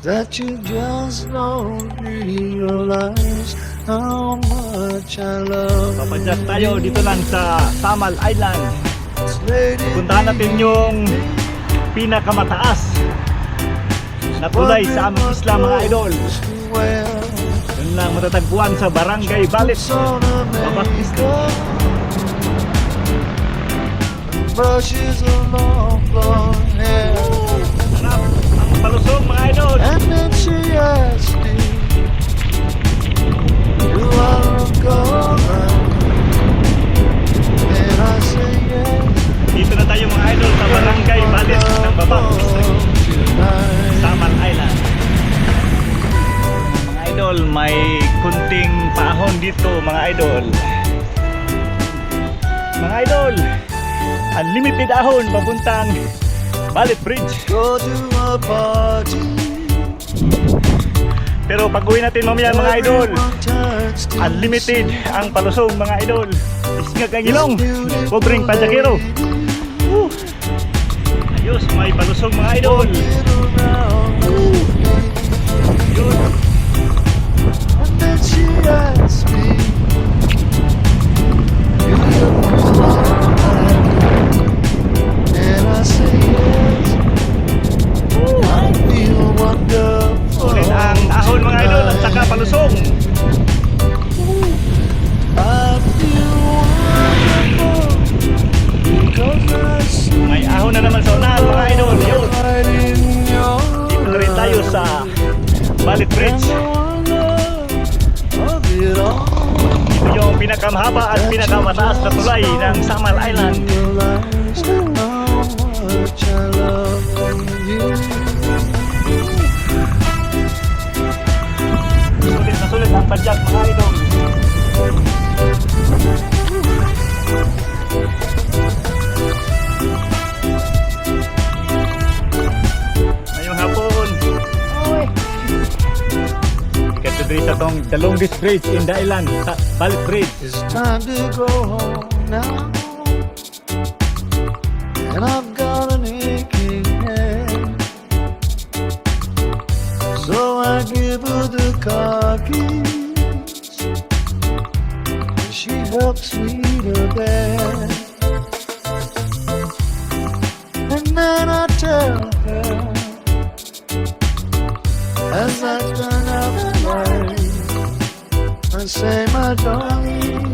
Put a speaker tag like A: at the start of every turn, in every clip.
A: that you just don't realize how much I love
B: Papadyak tayo dito lang sa Samal Island.
A: this lady.
B: Puntahan natin yung pinakamataas na tulay sa aming isla, mga idol.
A: Well,
B: Yun lang matatagpuan sa Barangay Balit,
A: on a
B: Babatisco.
A: brushes a long blonde hair,
B: Sarap ang palusong, mga idol.
A: and then she asked me, do I look alright? And I say yes.
B: Dito na tayo, mga idol, sa Barangay Balit ng Babatisco, Samal Island. Mga idol, may kunting paahon dito, mga idol. Mga idol, unlimited ahon papuntang Balit Bridge.
A: Go to a party.
B: Pero pag uwi natin mamaya, mga idol,
A: Everyone turns to
B: unlimited ang palusong, mga idol. Isngag ang ilong, pobreng pajakero. Ayos, may palusong, mga idol.
A: get around.
B: Yun.
A: And then she asked me, do you feel alright? And I say yes. I feel wonderful.
B: Ulit ang ahon, mga idol, at saka palusong.
A: I feel wonderful because I see
B: May ahon na naman sa unahan, mga idol. Yun.
A: right in your
B: Dito rin tayo sa Balit Bridge.
A: of it all.
B: Ito yung pinakamahaba at pinakamataas na tulay ng Samal Island.
A: Realize how much I love you.
B: Sulit na sulit ang padyak, mga idol. Ngayong hapon, ikaw diri sa tong the longest bridge in the island, sa Balit Bridge.
A: It's time to go home now, and I've got an aching head. So I give her the car keys, and she helps me to bed. And then I tell her, as I turn out the light, I say, my darling,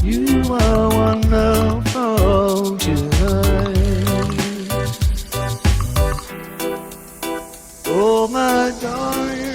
A: you are wonderful tonight. Oh, my darling.